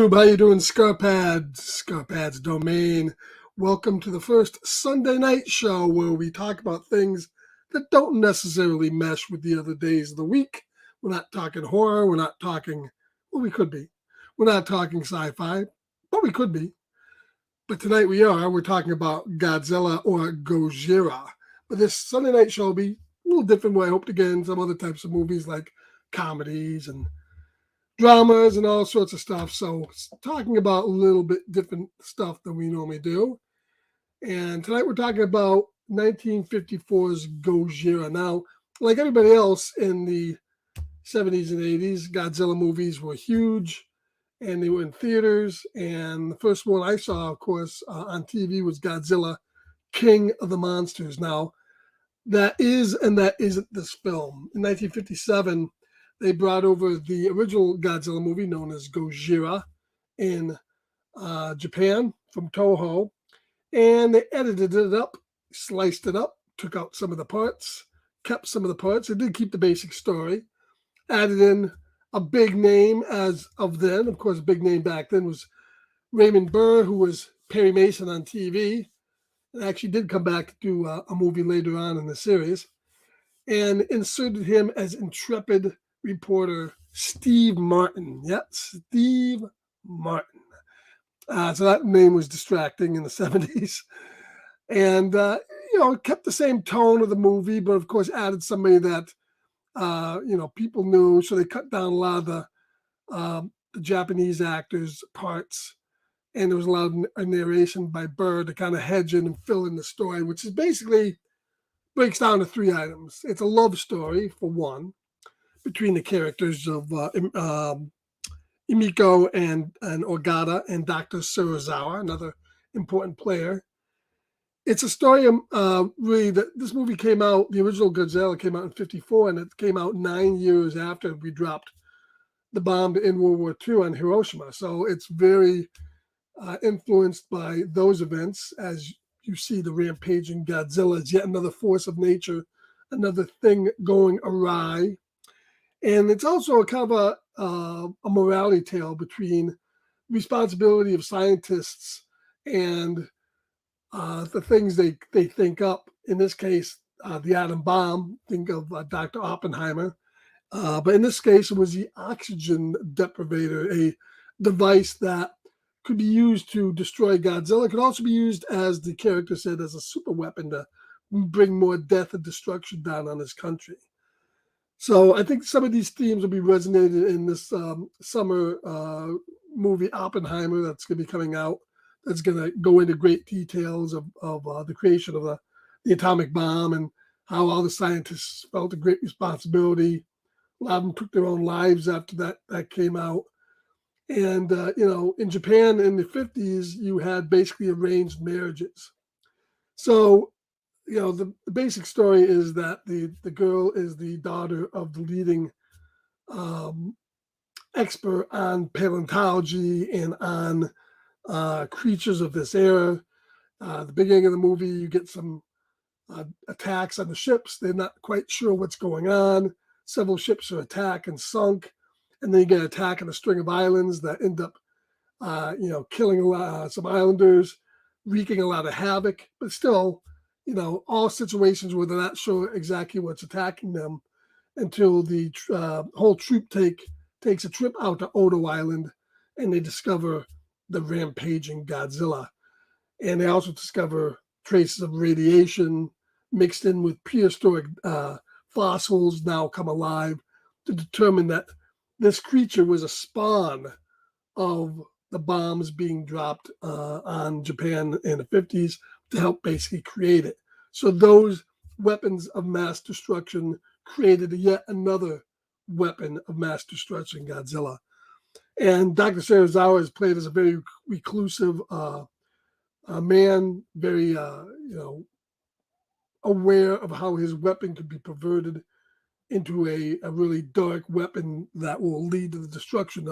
YouTube, how you doing, Scarpad's Domain? Welcome to the first Sunday night show where we talk about things that don't necessarily mesh with the other days of the week. We're not talking horror, we're not talking, well, we could be. We're not talking sci-fi, but we could be. But tonight we are. We're talking about Godzilla or Gojira. But this Sunday night show will be a little different where I hope to get in some other types of movies like comedies and dramas and all sorts of stuff. So talking about a little bit different stuff than we normally do. And tonight we're talking about 1954's Gojira. Now, like everybody else in the 70s and 80s, Godzilla movies were huge and they were in theaters. And the first one I saw, of course, on TV was Godzilla, King of the Monsters. Now, that is and that isn't this film. In 1957, they brought over the original Godzilla movie known as Gojira in Japan from Toho, and they edited it up, sliced it up, took out some of the parts, kept some of the parts. They did keep the basic story, added in a big name as of then. Of course, a big name back then was Raymond Burr, who was Perry Mason on TV, and actually did come back to do a movie later on in the series, and inserted him as intrepid reporter Steve Martin. Yep, Steve Martin. So that name was distracting in the 70s. And, kept the same tone of the movie, but of course added somebody that, people knew. So they cut down a lot of the Japanese actors' parts. And there was a lot of narration by Burr to kind of hedge in and fill in the story, which is basically breaks down to three items. It's a love story, for one, between the characters of Imiko and Ogata and Dr. Serizawa, another important player. It's a story really that this movie came out, the original Godzilla came out in 1954, and it came out 9 years after we dropped the bomb in World War II on Hiroshima. So it's very influenced by those events. As you see, the rampaging Godzilla is yet another force of nature, another thing going awry. And it's also a kind of a morality tale between responsibility of scientists and the things they think up. In this case, the atom bomb. Think of Dr. Oppenheimer. But in this case, it was the oxygen deprivator, a device that could be used to destroy Godzilla. It could also be used, as the character said, as a super weapon to bring more death and destruction down on his country. So I think some of these themes will be resonated in this summer movie Oppenheimer that's going to be coming out. That's going to go into great details of the creation of the atomic bomb and how all the scientists felt a great responsibility. A lot of them took their own lives after that came out. And, in Japan in the 50s, you had basically arranged marriages. So, the basic story is that the girl is the daughter of the leading expert on paleontology and on creatures of this era. The beginning of the movie, you get some attacks on the ships. They're not quite sure what's going on. Several ships are attacked and sunk. And then you get an attack on a string of islands that end up, killing some islanders, wreaking a lot of havoc. But still, all situations where they're not sure exactly what's attacking them until the whole troop takes a trip out to Odo Island and they discover the rampaging Godzilla. And they also discover traces of radiation mixed in with prehistoric fossils now come alive to determine that this creature was a spawn of the bombs being dropped on Japan in the 50s to help basically create it. So those weapons of mass destruction created yet another weapon of mass destruction, Godzilla. And Dr. Serizawa is played as a very reclusive man, very, aware of how his weapon could be perverted into a really dark weapon that will lead to the destruction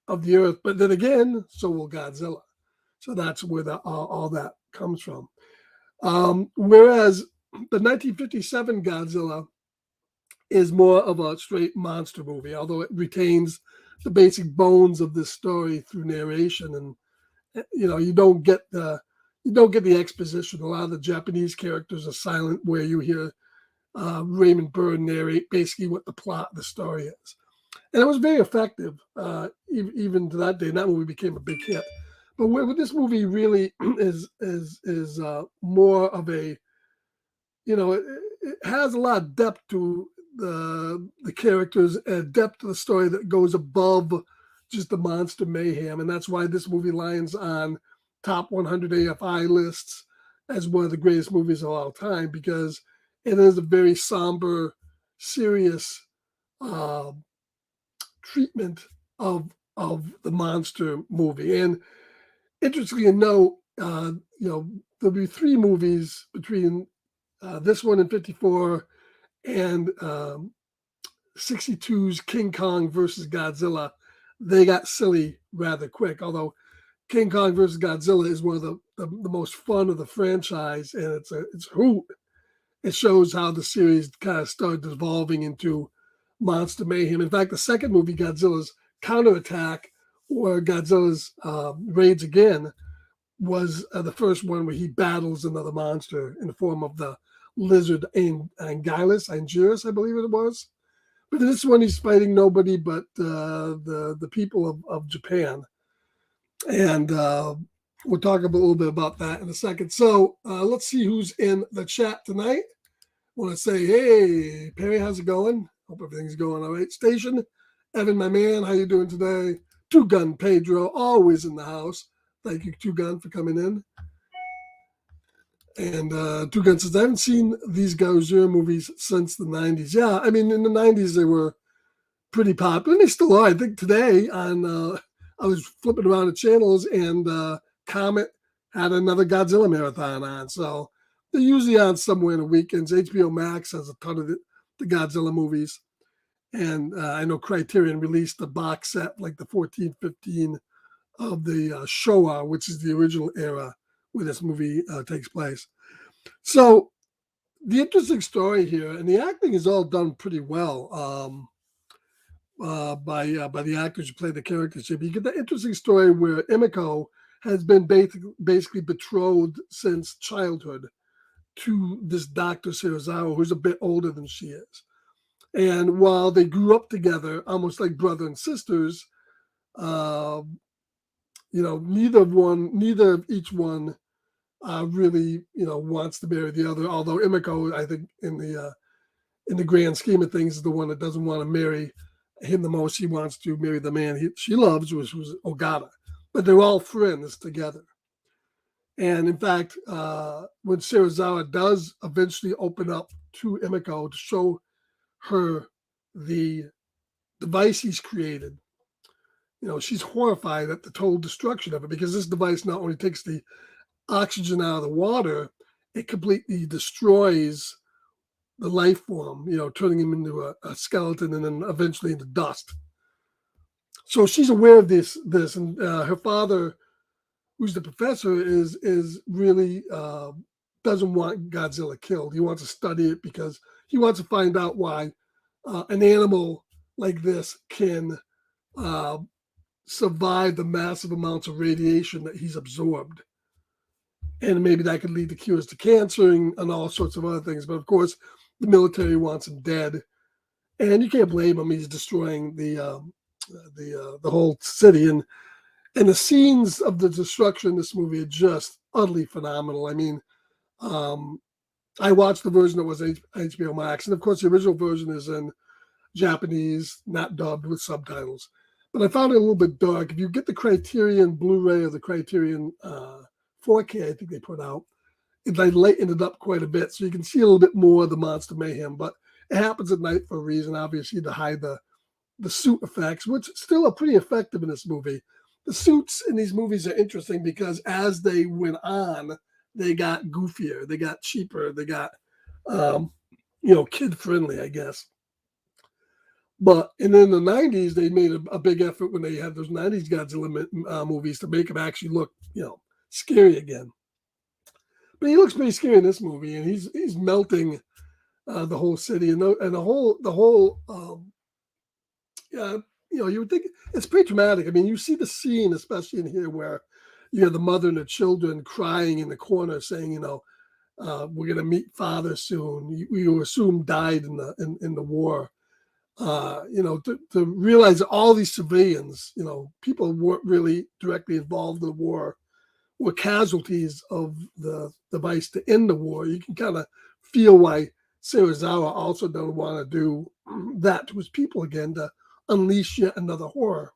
of the earth. But then again, so will Godzilla. So that's where all that comes from. Whereas the 1957 Godzilla is more of a straight monster movie, although it retains the basic bones of this story through narration, and you don't get the exposition. A lot of the Japanese characters are silent, where you hear Raymond Burr narrate basically what the plot of the story is, and it was very effective, even to that day. And that movie became a big hit. But where this movie really is more of a, it has a lot of depth to the characters and depth to the story that goes above just the monster mayhem, and that's why this movie lands on top 100 AFI lists as one of the greatest movies of all time, because it is a very somber, serious uh, treatment of the monster movie. And interestingly enough, there'll be three movies between this one in '54 and 62's King Kong versus Godzilla. They got silly rather quick, although King Kong versus Godzilla is one of the most fun of the franchise, and it's a hoot. It shows how the series kind of started evolving into monster mayhem. In fact, the second movie, Godzilla's Counterattack, or Godzilla's Raids Again, was the first one where he battles another monster in the form of the lizard Anguirus, I believe it was. But in this one, he's fighting nobody but the people of Japan. And we'll talk a little bit about that in a second. So let's see who's in the chat tonight. I want to say, hey, Perry, how's it going? Hope everything's going all right. Station, Evan, my man, how you doing today? Two Gun Pedro, always in the house. Thank you, Two Gun, for coming in. And Two Gun says, I haven't seen these Gojira movies since the 90s. Yeah, I mean, in the 90s, they were pretty popular. And they still are. I think today I was flipping around the channels, and Comet had another Godzilla marathon on. So they're usually on somewhere in the weekends. HBO Max has a ton of the Godzilla movies. And I know Criterion released the box set, like the 14, 15 of the Showa, which is the original era where this movie takes place. So the interesting story here, and the acting is all done pretty well by the actors who play the characters here. But you get the interesting story where Emiko has been basically betrothed since childhood to this Dr. Serizawa, who's a bit older than she is. And while they grew up together, almost like brother and sisters, neither of each one really, wants to marry the other. Although Emiko, I think, in the grand scheme of things, is the one that doesn't want to marry him the most. She wants to marry the man she loves, which was Ogata. But they're all friends together. And in fact, when Serizawa does eventually open up to Emiko to show her the device he's created, she's horrified at the total destruction of it, because this device not only takes the oxygen out of the water, it completely destroys the life form, turning him into a skeleton and then eventually into dust. So she's aware of this, and her father, who's the professor, is really doesn't want Godzilla killed. He wants to study it because he wants to find out why an animal like this can survive the massive amounts of radiation that he's absorbed. And maybe that could lead to cures to cancer and all sorts of other things. But of course, the military wants him dead. And you can't blame him. He's destroying the whole city. And the scenes of the destruction in this movie are just utterly phenomenal. I mean, I watched the version that was HBO Max. And of course, the original version is in Japanese, not dubbed, with subtitles. But I found it a little bit dark. If you get the Criterion Blu-ray or the Criterion 4K, I think they put out, they lightened it up quite a bit, so you can see a little bit more of the monster mayhem. But it happens at night for a reason, obviously, to hide the suit effects, which still are pretty effective in this movie. The suits in these movies are interesting because as they went on, they got goofier, they got cheaper, they got kid friendly, I guess. But and in the 90s, they made a big effort when they had those 90s Godzilla movies to make him actually look, scary again. But he looks pretty scary in this movie, and he's melting the whole city, and the whole you would think it's pretty dramatic. I mean, you see the scene, especially in here, where you have the mother and the children crying in the corner, saying, we're going to meet father soon. You assume died in the war. To realize that all these civilians, people weren't really directly involved in the war, were casualties of the device to end the war. You can kind of feel why Serizawa also doesn't want to do that to his people again, to unleash yet another horror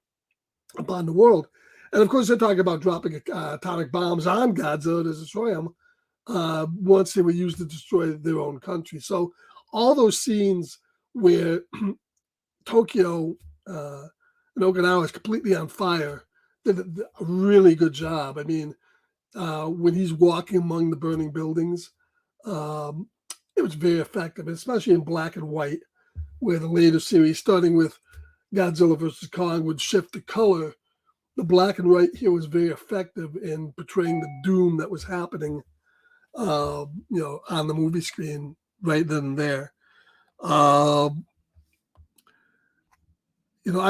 upon the world. And of course, they're talking about dropping atomic bombs on Godzilla to destroy him once they were used to destroy their own country. So all those scenes where Tokyo and Okinawa is completely on fire did a really good job. I mean, when he's walking among the burning buildings, um, it was very effective, especially in black and white, where the later series, starting with Godzilla versus Kong, would shift to color. The black and white here was very effective in portraying the doom that was happening, on the movie screen right then and there. I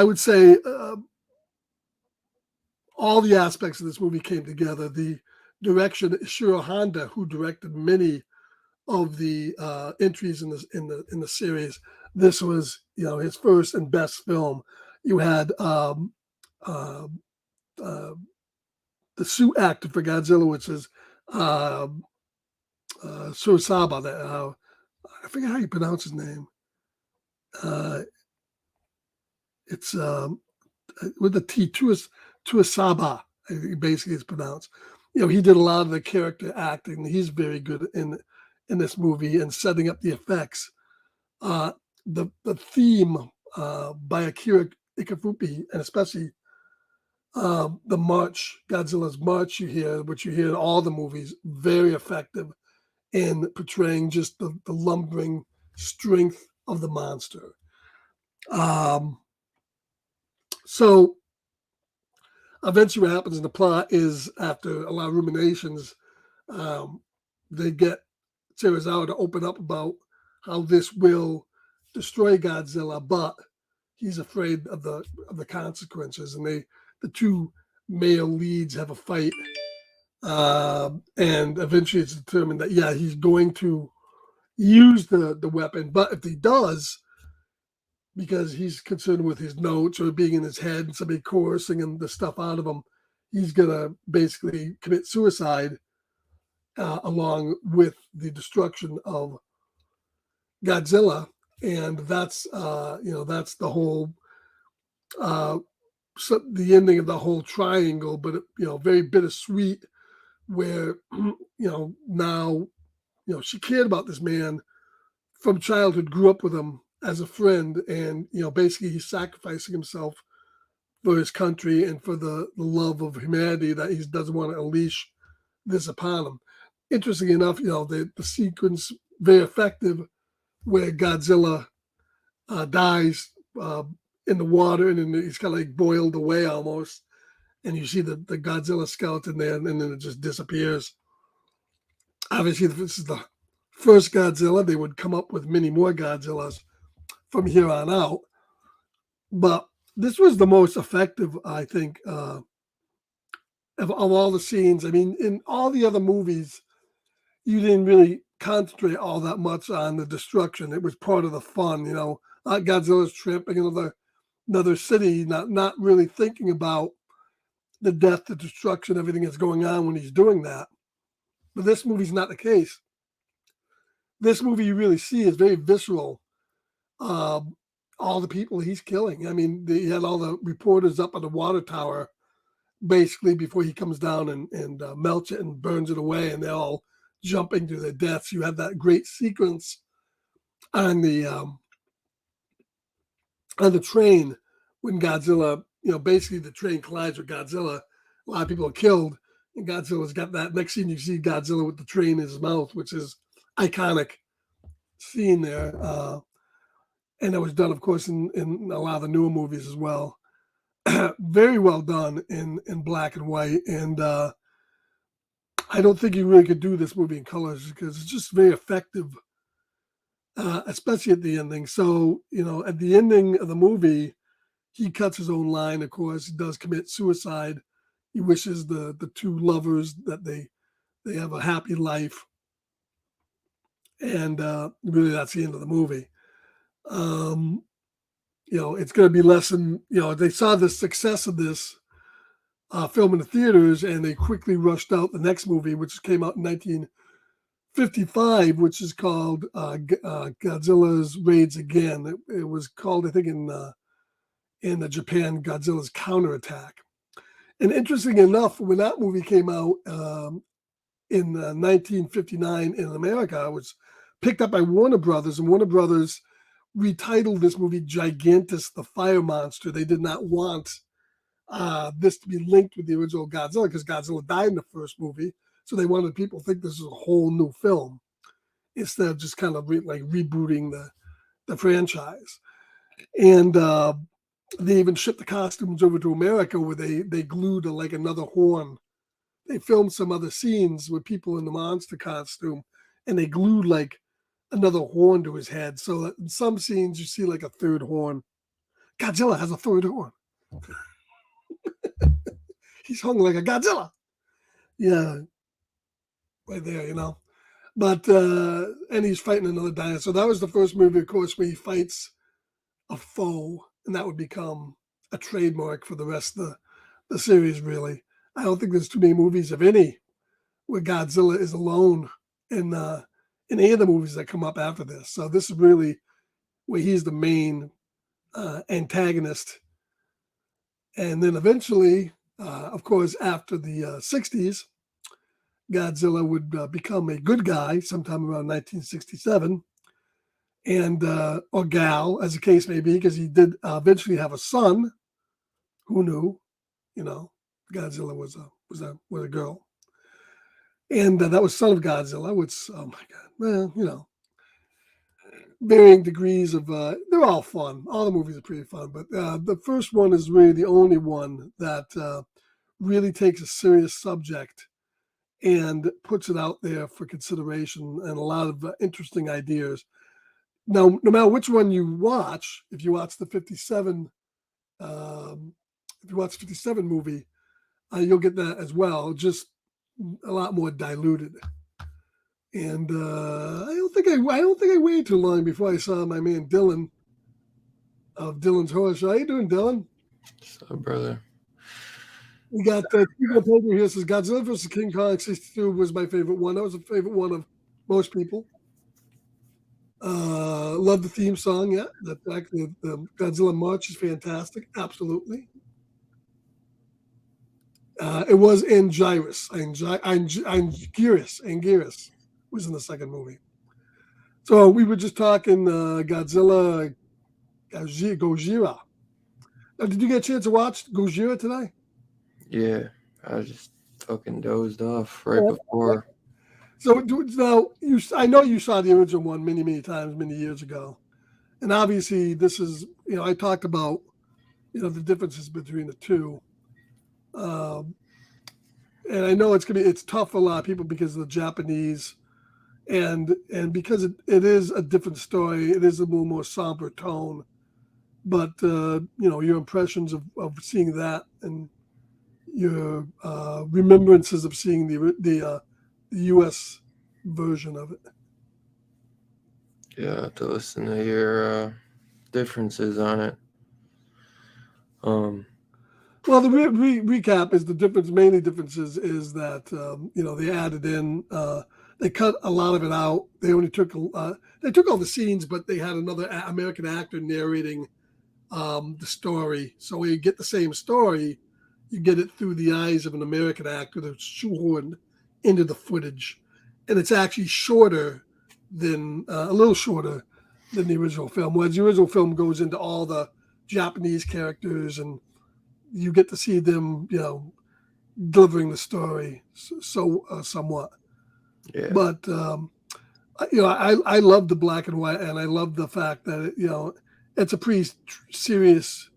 would say all the aspects of this movie came together. The direction, Ishiro Honda, who directed many of the entries in the series, this was his first and best film. You had uh, uh, the suit actor for Godzilla, which is uh, Surisaba. I forget how you pronounce his name. Uh, it's with the T, Tuasaba, basically it's pronounced. He did a lot of the character acting. He's very good in this movie and setting up the effects. The theme by Akira Ikafupi, and especially the march, Godzilla's march, which you hear in all the movies, very effective in portraying just the lumbering strength of the monster. So eventually what happens in the plot is, after a lot of ruminations, they get Serizawa to open up about how this will destroy Godzilla, but he's afraid of the consequences. And the two male leads have a fight, and eventually it's determined that he's going to use the weapon, but if he does, because he's concerned with his notes or being in his head and somebody coercing the stuff out of him, he's gonna basically commit suicide along with the destruction of Godzilla. And that's that's the whole the ending of the whole triangle, but very bittersweet, where now she cared about this man from childhood, grew up with him as a friend, and basically he's sacrificing himself for his country and for the love of humanity, that he doesn't want to unleash this upon him. Interestingly enough, the sequence very effective, where Godzilla dies in the water, and then he's kind of like boiled away almost, and you see the Godzilla skeleton there, and then it just disappears. Obviously, if this is the first Godzilla, they would come up with many more Godzillas from here on out. But this was the most effective, I think, of all the scenes. I mean, in all the other movies, you didn't really concentrate all that much on the destruction. It was part of the fun, Godzilla's tramping another city, not really thinking about the death, the destruction, everything that's going on when he's doing that. But this movie's not the case. This movie, you really see, is very visceral. All the people he's killing. I mean, he had all the reporters up on the water tower, basically, before he comes down and melts it and burns it away, and they're all jumping to their deaths. You have that great sequence on the train when Godzilla, basically the train collides with Godzilla. A lot of people are killed, and Godzilla's got that. Next scene, you see Godzilla with the train in his mouth, which is iconic scene there. And it was done, of course, in a lot of the newer movies as well. Very well done in black and white. And I don't think you really could do this movie in colors, because it's just very effective, especially at the ending. So, at the ending of the movie, he cuts his own line. Of course, he does commit suicide. He wishes the two lovers that they have a happy life, and really that's the end of the movie. Um, it's going to be less than they saw the success of this film in the theaters, and they quickly rushed out the next movie, which came out in 1955, which is called Godzilla's Raids Again. It was called, I think, in Japan, Godzilla's Counterattack. And interesting enough, when that movie came out in 1959 in America, it was picked up by Warner Brothers, and Warner Brothers retitled this movie Gigantus the Fire Monster. They did not want this to be linked with the original Godzilla because Godzilla died in the first movie. So they wanted people to think this is a whole new film instead of just kind of rebooting the franchise. And they even shipped the costumes over to America where they glued another horn. They filmed some other scenes with people in the monster costume, and they glued another horn to his head. So that in some scenes you see a third horn. Godzilla has a third horn. He's hung like a Godzilla. Yeah, right there, But and he's fighting another dinosaur. That was the first movie, of course, where he fights a foe, and that would become a trademark for the rest of the series, really. I don't think there's too many movies, if any, where Godzilla is alone in any of the movies that come up after this. So this is really where he's the main antagonist. And then eventually, of course, after the 60s, Godzilla would become a good guy sometime around 1967, and or gal, as the case may be, because he did eventually have a son. Who knew? Godzilla was a girl, and that was son of Godzilla. Which, oh my God, well, varying degrees of. They're all fun. All the movies are pretty fun, but the first one is really the only one that really takes a serious subject and puts it out there for consideration and a lot of interesting ideas. Now, no matter which one you watch, if you watch the 57 movie, you'll get that as well, just a lot more diluted. And I don't think I waited too long before I saw my man Dylan of Dylan's Horror Show. How you doing, Dylan? What's up, brother? We got people here says Godzilla vs. King Kong 62 was my favorite one. That was a favorite one of most people. Love the theme song. Yeah, the Godzilla March is fantastic. Absolutely. It was Anguirus. Anguirus was in the second movie. So we were just talking Godzilla, Gojira. Now, did you get a chance to watch Gojira today? Yeah, I was just fucking dozed off right before. So now I know you saw the original one many, many times, many years ago, and obviously this is I talked about the differences between the two, and I know it's tough for a lot of people because of the Japanese, and because it is a different story. It is a little more somber tone, but your impressions of seeing that and your remembrances of seeing the U.S. version of it. Yeah, to listen to your differences on it. Well, the recap is the mainly differences is that they added in, they cut a lot of it out. They only took they took all the scenes, but they had another American actor narrating the story. So when you get the same story, you get it through the eyes of an American actor that's shoehorned into the footage, and it's actually shorter than a little shorter than the original film. Whereas the original film goes into all the Japanese characters, and you get to see them, delivering the story somewhat. Yeah. But I love the black and white, and I love the fact that it's a pretty serious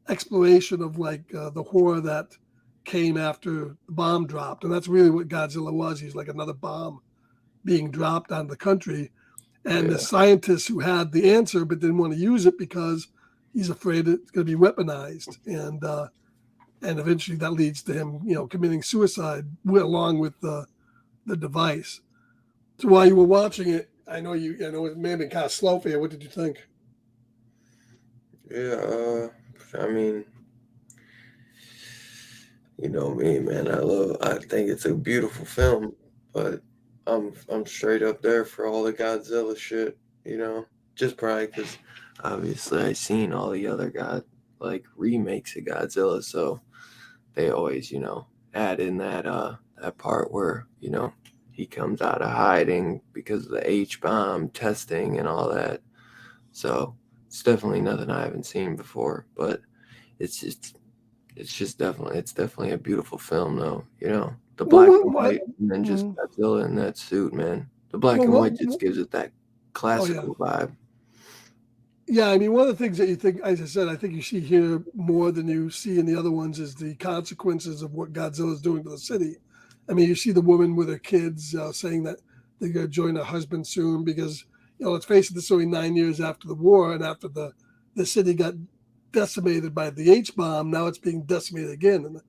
exploration of the horror that came after the bomb dropped, and that's really what Godzilla was. He's like another bomb being dropped on the country, and the scientists who had the answer but didn't want to use it because he's afraid it's going to be weaponized, and eventually that leads to him, committing suicide along with the device. So while you were watching it, I know it may have been kind of slow for you. What did you think? Yeah, I mean, you know me, man. I think it's a beautiful film, but I'm straight up there for all the Godzilla shit. You know, just probably because obviously I seen all the other remakes of Godzilla, so they always add in that part where he comes out of hiding because of the H bomb testing and all that. So it's definitely nothing I haven't seen before, but it's just it's definitely a beautiful film though. The Well, black and white and then just mm, Godzilla in that suit, man. The black well, and white just gives it that oh yeah, classical vibe. yeah. I mean, one of the things that you think, as I said, I think you see here more than you see in the other ones is the consequences of what Godzilla is doing to the city. I mean, you see the woman with her kids saying that they're going to join her husband soon because, let's face it, this is only 9 years after the war and after the city got decimated by the H bomb. Now it's being decimated again, and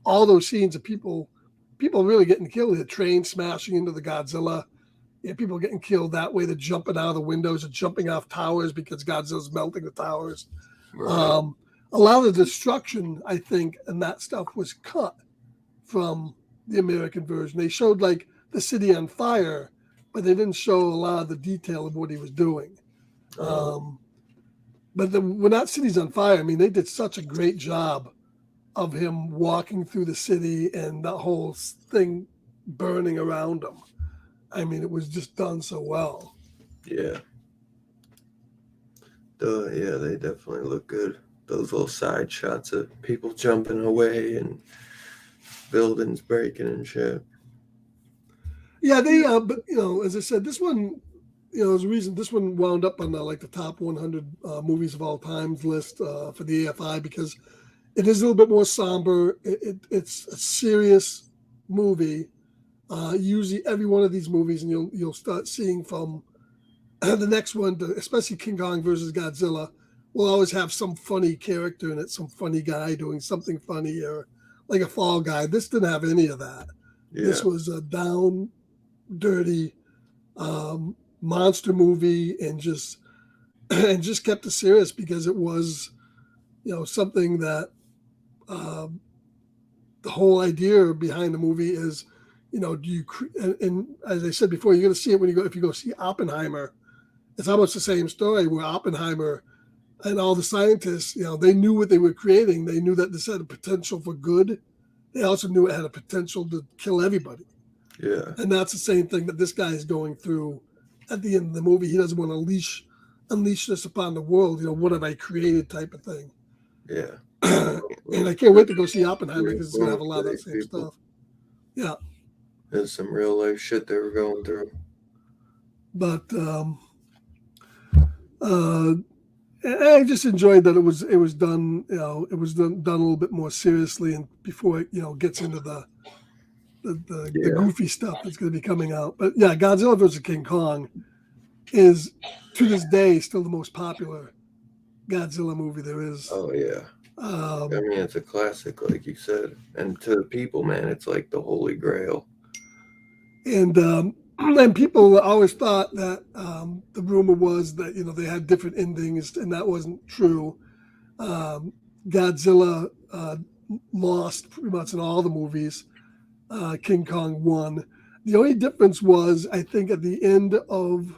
all those scenes of people really getting killed. The train smashing into the Godzilla. Yeah, people getting killed that way. They're jumping out of the windows and jumping off towers because Godzilla's melting the towers. Right. Um, a lot of the destruction, I think, and that stuff was cut from the American version. They showed like the city on fire, but they didn't show a lot of the detail of what he was doing. Um, Um, but when that city's on fire, I mean, they did such a great job of him walking through the city and the whole thing burning around him. I mean, it was just done so well. yeah. Yeah, they definitely look good. Those little side shots of people jumping away and buildings breaking and shit. Yeah, but as I said, this one, there's a reason this one wound up on the top 100 movies of all times list for the AFI because it is a little bit more somber. It's a serious movie. Usually, every one of these movies, and you'll start seeing from the next one, especially King Kong versus Godzilla, will always have some funny character in it, some funny guy doing something funny, or like a fall guy. This didn't have any of that. Yeah. This was a down, dirty monster movie, and just and just kept it serious because it was something that um, the whole idea behind the movie is do you and as I said before, you're going to see it when you go if you go see Oppenheimer. It's almost the same story where Oppenheimer and all the scientists, they knew what they were creating. They knew that this had a potential for good. They also knew it had a potential to kill everybody. Yeah. And that's the same thing that this guy is going through at the end of the movie. He doesn't want to unleash this upon the world. What have I created type of thing. Yeah. And I can't wait to go see Oppenheimer because it's going to have a lot of that same People. stuff. Yeah. There's some real life shit they were going through. But I just enjoyed that it was done. It was done a little bit more seriously, and before it gets into the Yeah. goofy stuff that's going to be coming out. But yeah, Godzilla vs. King Kong is to this day still the most popular Godzilla movie there is. Oh yeah. I Um, mean, it's a classic, like you said, and to the people, man, it's like the holy grail. and people always thought that the rumor was that they had different endings, and that wasn't true. Um, Godzilla lost pretty much in all the movies. King Kong won. The only difference was, I think, at the end of,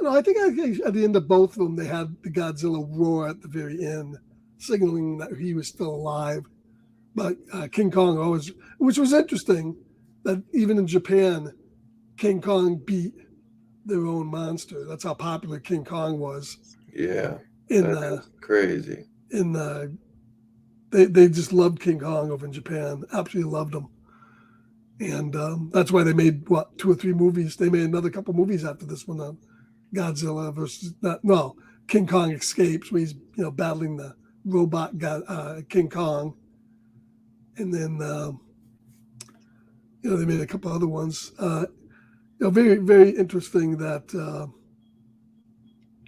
I think at the end of both of them, they had the Godzilla roar at the very end, signaling that he was still alive. But King Kong always, which was interesting, that even in Japan, King Kong beat their own monster. That's how popular King Kong was. Yeah. In That is crazy. they just loved King Kong over in Japan. Absolutely loved him. And that's why they made 2 or 3 movies. They made another couple movies after this one on Godzilla versus King Kong Escapes, where he's battling the robot King Kong, and then they made a couple other ones. Very very interesting that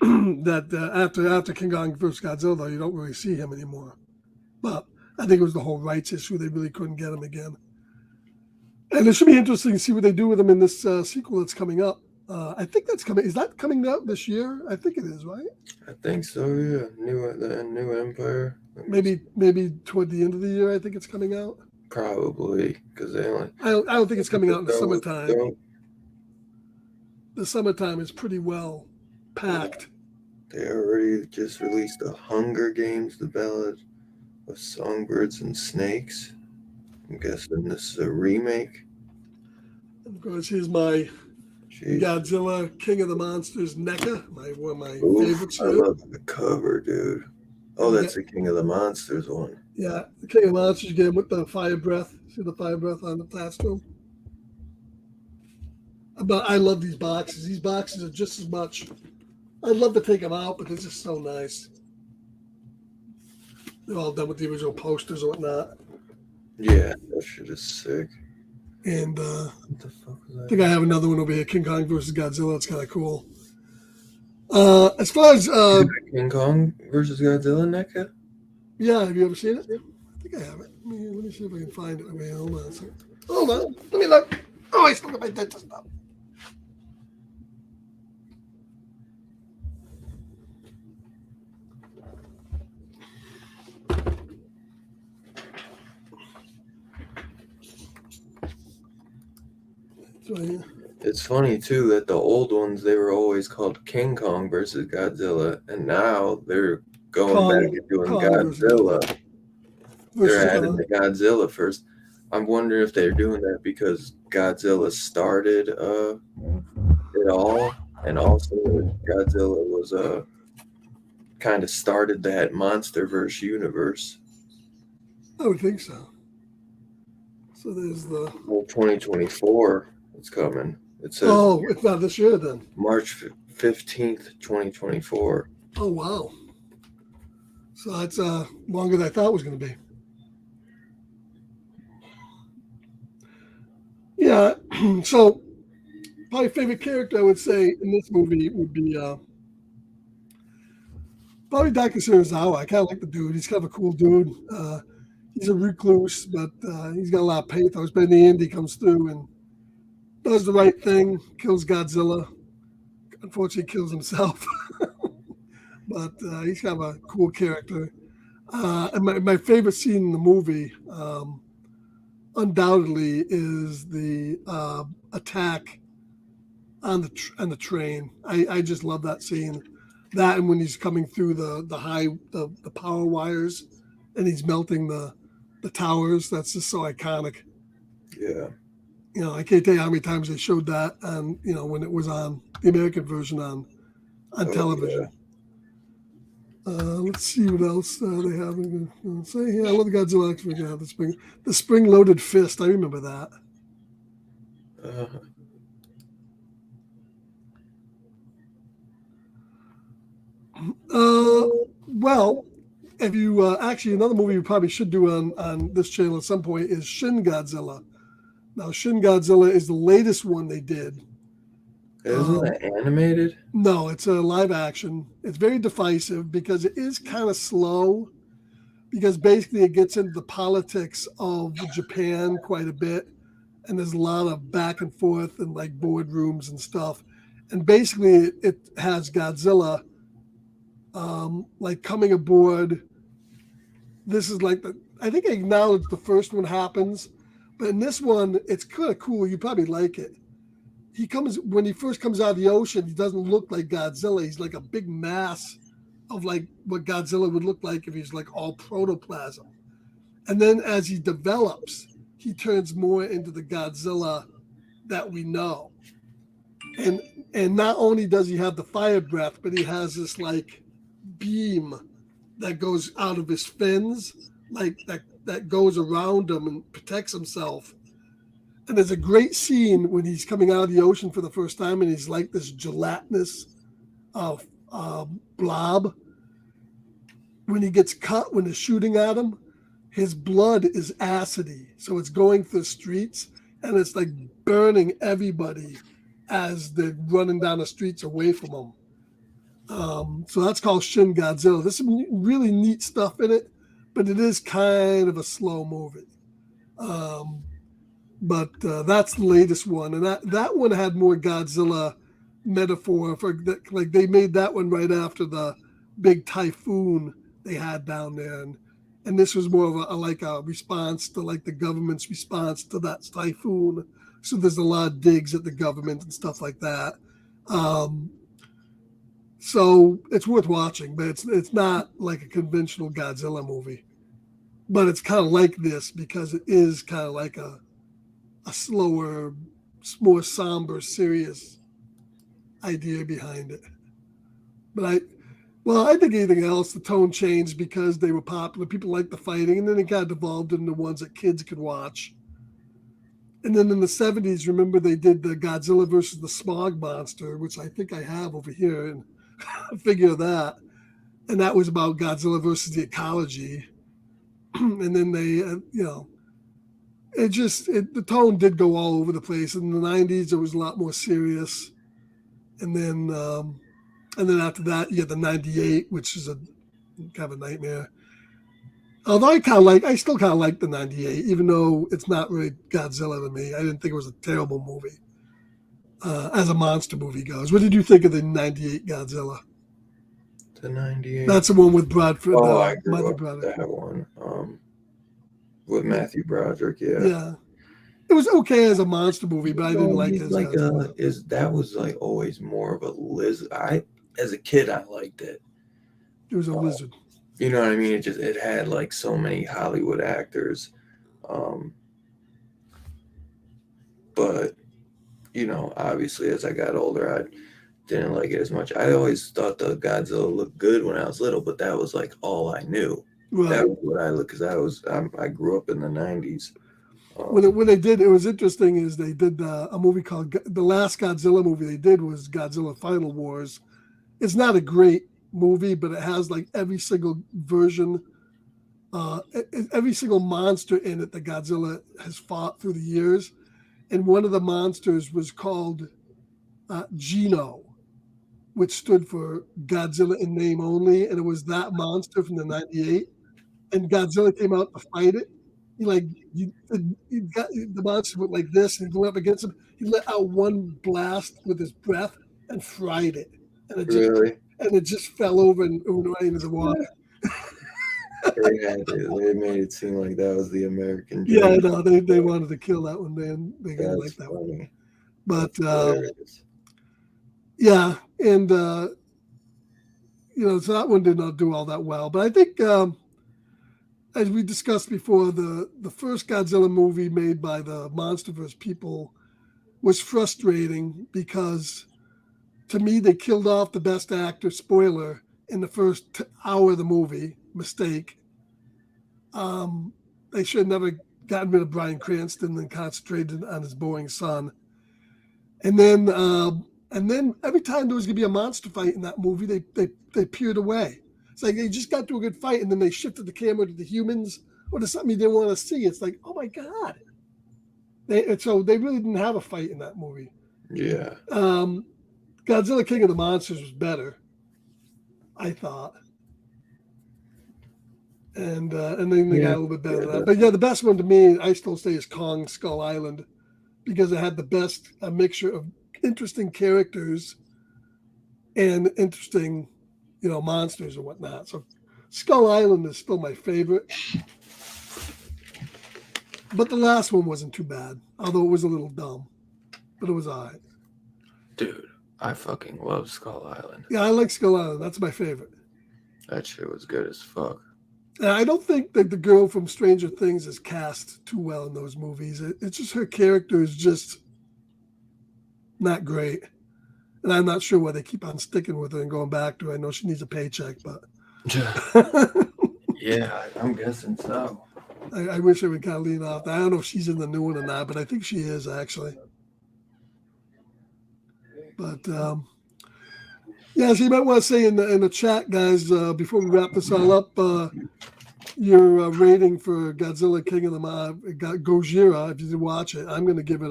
that after King Kong vs. Godzilla, though, you don't really see him anymore. But I think it was the whole rights issue. They really couldn't get him again. And it should be interesting to see what they do with him in this sequel that's coming up. I think that's coming. Is that coming out this year? I think it is, right? I think so. Yeah, New Empire. Maybe toward the end of the year. I think it's coming out. Probably because they only. I don't think it's coming out in the summertime. Don't. The summertime is pretty well packed. They already just released the Hunger Games, the Ballad of Songbirds and Snakes. I'm guessing this is a remake. Of course, here's my Godzilla King of the Monsters NECA, one of my favorites. I love the cover, dude. Oh, that's the King of the Monsters one. Yeah, the King of the Monsters again with the fire breath. See the fire breath on the costume? But I love these boxes. These boxes are just as much. I'd love to take them out, but they're just so nice. They're all done with the original posters and whatnot. Yeah, that shit is sick. And what the fuck was that? I think I have another one over here, King Kong versus Godzilla. It's kind of cool. As far as King Kong versus Godzilla NECA? Yeah, have you ever seen it? I think I have it. Let me see if I can find it. Wait, hold on a second. Hold on. Let me look. Oh, I still got my dentist stuff. It's funny too that the old ones, they were always called King Kong versus Godzilla, and now they're going back and doing Godzilla. They're adding the Godzilla first. I'm wondering if they're doing that because Godzilla started it all, and also Godzilla was kind of started that MonsterVerse universe. I would think so. So there's the 2024. It's coming. It says. Oh, it's not this year then. March 15th, 2024. Oh wow! So that's longer than I thought it was going to be. Yeah. So my favorite character, I would say, in this movie would be probably Dr. Serizawa. I kind of like the dude. He's kind of a cool dude. He's a recluse, but he's got a lot of pathos. But in the end, he comes through and does the right thing, kills Godzilla. Unfortunately, kills himself. But he's kind of a cool character. And my favorite scene in the movie, undoubtedly, is the attack on the train. I just love that scene. That and when he's coming through the power wires, and he's melting the towers. That's just so iconic. Yeah. You know, I can't tell you how many times they showed that on, you know, when it was on the American version on television. Yeah. Let's see what else they have. Say, yeah, I love the Godzilla action figure. The spring-loaded fist. I remember that. Well, if you actually, another movie you probably should do on this channel at some point is Shin Godzilla. Now, Shin Godzilla is the latest one they did. Isn't it animated? No, it's a live action. It's very divisive because it is kind of slow, because basically it gets into the politics of Japan quite a bit, and there's a lot of back and forth and like boardrooms and stuff. And basically it has Godzilla like coming aboard. This is like I think I acknowledged the first one happens, but in this one, it's kind of cool. You probably like it. When he first comes out of the ocean, he doesn't look like Godzilla. He's like a big mass of like what Godzilla would look like if he's like all protoplasm. And then as he develops, he turns more into the Godzilla that we know. And not only does he have the fire breath, but he has this like beam that goes out of his fins, like that goes around him and protects himself. And there's a great scene when he's coming out of the ocean for the first time, and he's like this gelatinous blob. When he gets cut, when they're shooting at him, his blood is acidy, so it's going through the streets, and it's like burning everybody as they're running down the streets away from him. So that's called Shin Godzilla. There's some really neat stuff in it, but it is kind of a slow movie. But that's the latest one, and that one had more Godzilla metaphor for that. Like they made that one right after the big typhoon they had down there, and this was more of a response to like the government's response to that typhoon. So there's a lot of digs at the government and stuff like that. So it's worth watching, but it's not like a conventional Godzilla movie. But it's kind of like this because it is kind of like a slower, more somber, serious idea behind it. But I think anything else, the tone changed because they were popular. People liked the fighting, and then it got evolved into ones that kids could watch. And then in the 70s, remember they did the Godzilla versus the Smog Monster, which I think I have over here, and a figure of that. And that was about Godzilla versus the ecology. And then they, the tone did go all over the place. In the 90s, it was a lot more serious. And then after that, you had the 98, which is a kind of a nightmare. Although I still kind of like the 98, even though it's not really Godzilla to me. I didn't think it was a terrible movie as a monster movie goes. What did you think of the 98 Godzilla? The 98. That's the one with Bradford. Oh, I grew up with that one. With Matthew Broderick, yeah. Yeah. It was okay as a monster movie, but I didn't like it. That was like always more of a lizard. As a kid, I liked it. It was a lizard. You know what I mean? It had like so many Hollywood actors. But obviously as I got older, I didn't like it as much. I always thought the Godzilla looked good when I was little, but that was like all I knew. Right. That was what I looked, because I grew up in the 90s. When they did, it was interesting is they did a movie called, the last Godzilla movie they did was Godzilla Final Wars. It's not a great movie, but it has like every single version, every single monster in it that Godzilla has fought through the years. And one of the monsters was called Gino, which stood for Godzilla in name only. And it was that monster from the 98. And Godzilla came out to fight it. He got the monster went like this, and he went up against him. He let out one blast with his breath and fried it. And it just fell over and right into the water. They made it seem like that was the American dream. Yeah, no, they wanted to kill that one, man. They didn't like that one. But yeah, and so that one did not do all that well. But I think, as we discussed before, the first Godzilla movie made by the MonsterVerse people was frustrating because, to me, they killed off the best actor, spoiler, in the first hour of the movie. Mistake. They should have never gotten rid of Bryan Cranston and concentrated on his boring son. And then every time there was going to be a monster fight in that movie, they peered away. It's like they just got to a good fight, and then they shifted the camera to the humans or to something you didn't want to see. It's like, oh my God. So they really didn't have a fight in that movie. Yeah. Godzilla King of the Monsters was better, I thought. And then they got a little bit better than that. But yeah, the best one to me, I still say, is Kong Skull Island, because it had the best mixture of interesting characters and interesting, monsters and whatnot. So Skull Island is still my favorite. But the last one wasn't too bad, although it was a little dumb. But it was all right. Dude, I fucking love Skull Island. Yeah, I like Skull Island. That's my favorite. That shit was good as fuck. And I don't think that the girl from Stranger Things is cast too well in those movies. It's just her character is just not great. And I'm not sure why they keep on sticking with her and going back to her. I know she needs a paycheck, but... Yeah, I'm guessing so. I wish I would kind of lean off. I don't know if she's in the new one or not, but I think she is, actually. But, so you might want to say in the chat, guys, before we wrap this all up, your rating for Godzilla King of the Gojira, if you did watch it. I'm going to give it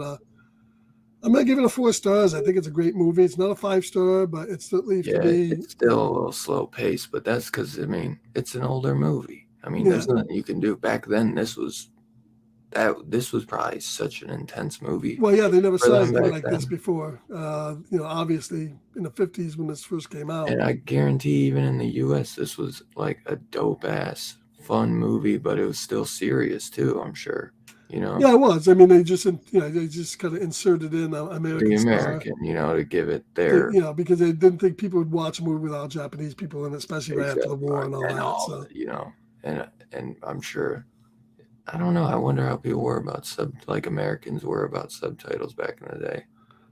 I'm gonna give it a 4 stars. I think it's a great movie. It's not a 5-star, but it's at least to Yeah, me, it's still a little slow paced, but that's because I mean it's an older movie. I mean, yeah. there's nothing you can do. Back then, this was probably such an intense movie Well, yeah, they never for saw them anything back like this then. before. Obviously in the 50s when this first came out. And I guarantee even in the US, this was like a dope ass fun movie, but it was still serious too, I'm sure. You know, Yeah, it was. I mean, they just kind of inserted in the American Star. American, to give it their Because they didn't think people would watch a movie without Japanese people in it, especially right after exact the war and all and that. all So, the, and I'm sure I don't know. I wonder how people were about like Americans were about subtitles back in the day.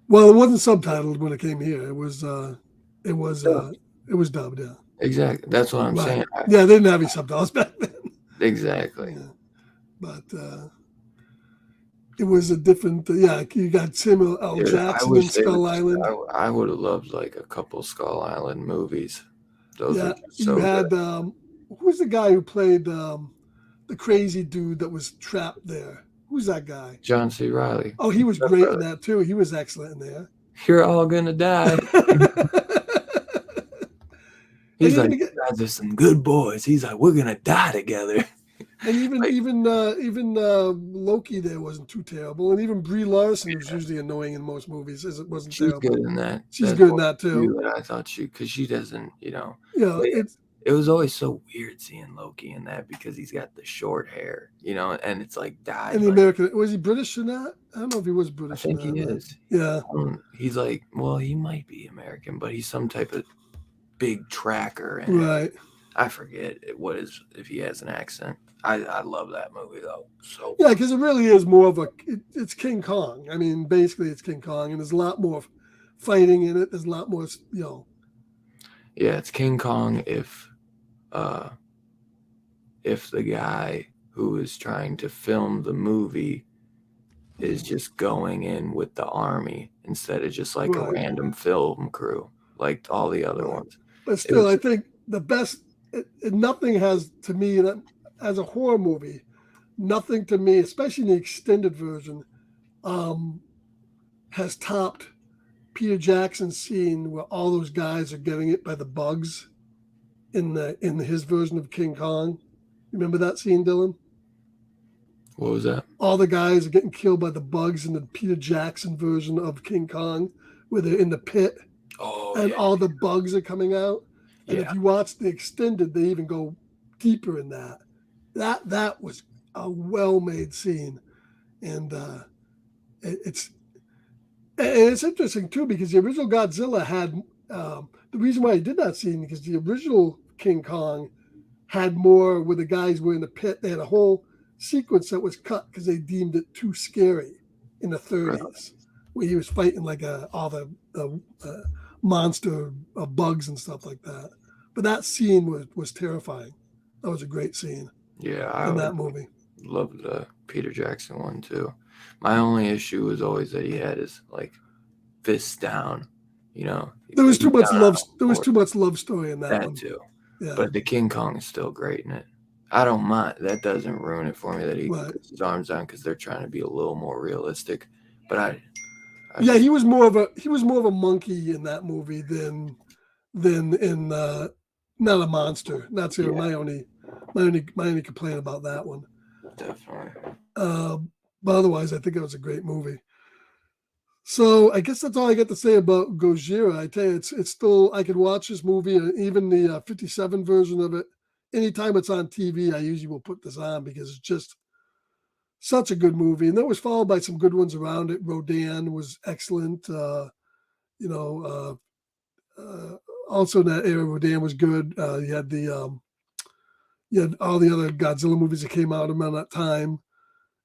well, it wasn't subtitled when it came here. It was, Dubbed. it was dubbed. Yeah, Exactly. That's what I'm right. saying. Yeah, they didn't have any subtitles back then. Exactly. Yeah, but it was a different. Yeah, you got Samuel L. Dude, I Jackson in wish they would. Skull Island. I would have loved like a couple Skull Island movies. Those are Yeah, just you so good. had who's the guy who played the crazy dude that was trapped there? Who's that guy? John C. Riley. Oh, he was great in Brother. that too. He was excellent in there. You're all gonna die. and He's even like, again, you guys are some good boys. He's like, we're gonna die together. and even Like, even even Loki there wasn't too terrible, and even Brie Larson, who's usually annoying in most movies, it wasn't she's good terrible. in that. She's That's good in one that too. few that I thought because she doesn't, Yeah, but it's it was always so weird seeing Loki in that because he's got the short hair, and it's like in dyed. the Like American. Was he British in that? I don't know if he was I British in think he that, but is. yeah, He's like, well, he might be American, but he's some type of big tracker, and right. I forget what is if he has an accent. I love that movie though. So Yeah, because it really is more of it's King Kong. I mean, basically, it's King Kong, and there's a lot more fighting in it. There's a lot more, yeah, it's King Kong uh if the guy who is trying to film the movie is just going in with the army instead of just like a right, random film crew like all the other right. ones. But It still, was I think the best. Nothing has to me as a horror movie. Nothing to me, especially in the extended version, um, has topped Peter Jackson's scene where all those guys are getting it by the bugs in his version of King Kong. Remember that scene, Dylan? what was that? All the guys are getting killed by the bugs in the Peter Jackson version of King Kong, where they're in the pit Oh and yeah, all the bugs are coming out. And if yeah. you watch the extended, they even go deeper in that. That was a well-made scene, and it's interesting too because the original Godzilla had the reason why he did that scene because the original King Kong had more where the guys were in the pit. They had a whole sequence that was cut because they deemed it too scary in the Really? 30s, where he was fighting like all the monster bugs and stuff like that. But that scene was terrifying. That was a great scene Yeah, I in would that movie. love the Peter Jackson one too. My only issue was always that he had his like fists down, he There was put too them much down on love. all There was fours. too much love story in that That one. too. Yeah, But the King Kong is still great in it. I don't mind. That doesn't ruin it for me that he right. puts his arms down because they're trying to be a little more realistic. But I Yeah, just he was more of a monkey in that movie than in not a monster. That's yeah, my only complaint about that one. definitely. But otherwise, I think it was a great movie. So I guess that's all I got to say about Gojira. I tell you, it's still I could watch this movie, even the '57 version of it. Anytime it's on TV, I usually will put this on because it's just such a good movie. And that was followed by some good ones around it. Rodan was excellent. You know, also in that era, Rodan was good. You had all the other Godzilla movies that came out around that time.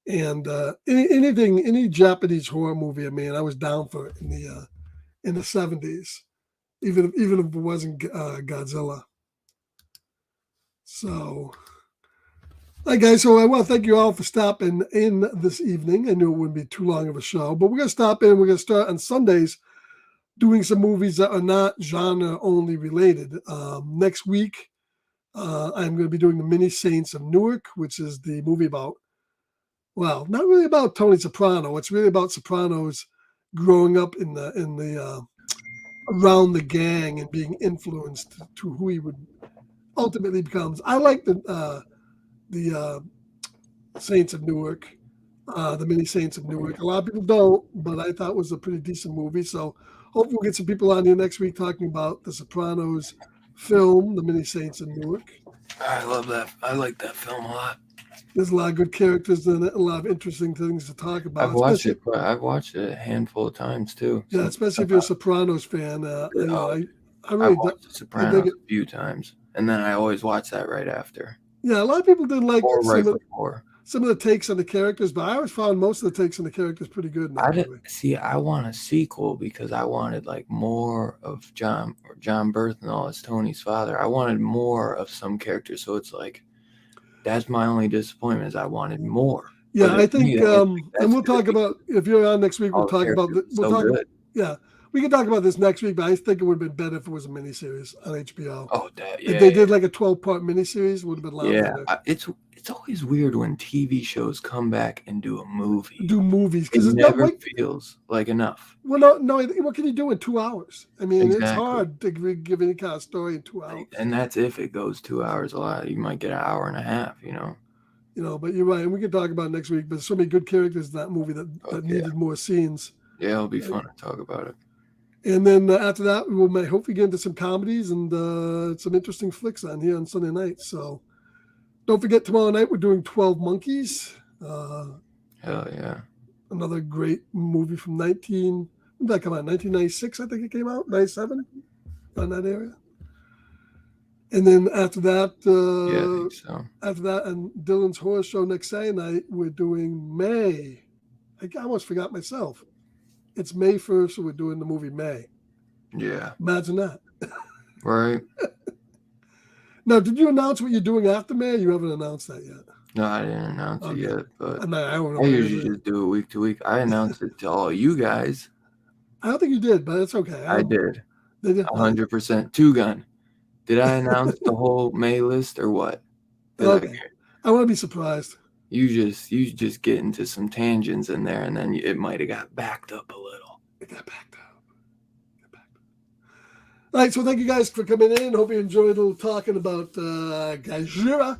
And any Japanese horror movie, I mean, I was down for it in the '70s, even if it wasn't Godzilla. So, hi guys. So I want to thank you all for stopping in this evening. I knew it wouldn't be too long of a show, but we're gonna stop in. We're gonna start on Sundays doing some movies that are not genre only related. Next week, I'm going to be doing the Mini Saints of Newark, which is the movie about, well, not really about Tony Soprano. It's really about Soprano's growing up in the around the gang and being influenced to who he would ultimately becomes. I like the Saints of Newark, the mini Saints of Newark. A lot of people don't, but I thought it was a pretty decent movie. So hopefully we'll get some people on here next week talking about the Sopranos film, the mini Saints of Newark. I love that. I like that film a lot. There's a lot of good characters in it, a lot of interesting things to talk about. I've watched it, but I've watched it a handful of times too. Yeah, especially if you're a Sopranos fan. I really I've watched The Sopranos a few times, and then I always watch that right after. Yeah, a lot of people didn't like before. Some of the takes on the characters, but I always found most of the takes on the characters pretty good. I want a sequel because I wanted like more of John Bernthal as Tony's father. I wanted more of some characters, so it's like that's my only disappointment is I wanted more. Yeah, I think, and we'll talk about if you're on next week. We'll talk about we can talk about this next week. But I think it would have been better if it was a miniseries on HBO. Oh, if they did like a 12-part miniseries, it would have been a lot better. It's always weird when TV shows come back and do a movie. Do movies because it never feels like enough. Well, no. What can you do in 2 hours? I mean, It's hard to give any kind of story in 2 hours. And that's if it goes 2 hours a lot. You might get an hour and a half. But you're right, and we can talk about it next week. But there's so many good characters in that movie that needed more scenes. Yeah, it'll be fun to talk about it. And then after that, we will hopefully get into some comedies and some interesting flicks on here on Sunday night. So don't forget, tomorrow night we're doing 12 Monkeys. Hell yeah. Another great movie from 1996, I think it came out, 97, on that area. And then after that, I think so. After that, and Dylan's Horror Show next Saturday night, we're doing May. I almost forgot myself. It's May 1st, so we're doing the movie May. Yeah. Imagine that. Right. Now, did you announce what you're doing after May? You haven't announced that yet. No, I didn't announce it yet, but I usually just do it week to week. I announced it to all you guys. I don't think you did, but it's okay. I did. 100%. Two Gun. Did I announce the whole May list or what? Okay. I want to be surprised. You just get into some tangents in there, and then it might have got backed up a little. It got backed up. All right, so thank you guys for coming in. Hope you enjoyed a little talking about Gojira.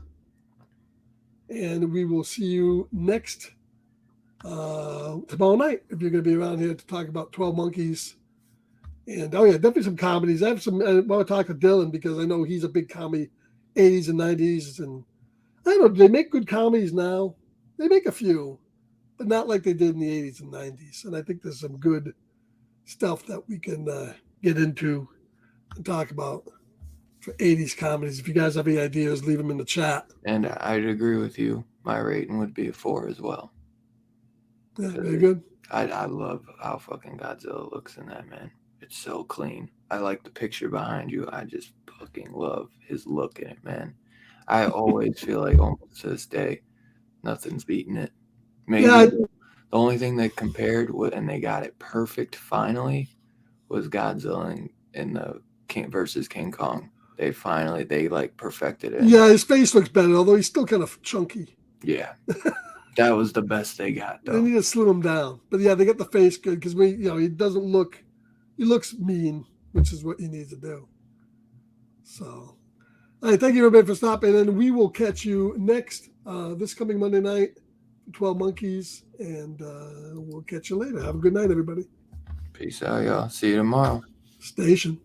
And we will see you next tomorrow night if you're going to be around here to talk about 12 Monkeys. And definitely some comedies. I want to talk to Dylan because I know he's a big comedy 80s and 90s. And I don't know, do they make good comedies now? They make a few, but not like they did in the 80s and 90s. And I think there's some good stuff that we can get into and talk about for 80s comedies. If you guys have any ideas, leave them in the chat. And I'd agree with you. My rating would be a 4 as well. Yeah, very good. I love how fucking Godzilla looks in that, man. It's so clean. I like the picture behind you. I just fucking love his look in it, man. I always feel like almost to this day, nothing's beating it. Maybe the only thing they compared with, and they got it perfect finally, was Godzilla in the King versus King Kong. They perfected it. Yeah, his face looks better, although he's still kind of chunky. Yeah. That was the best they got, though. They need to slim him down. But yeah, they got the face good because he doesn't look, he looks mean, which is what he needs to do. So, all right, thank you everybody for stopping, and we will catch you next this coming Monday night, 12 Monkeys, and we'll catch you later. Have a good night, everybody. Peace out, y'all. See you tomorrow. Station.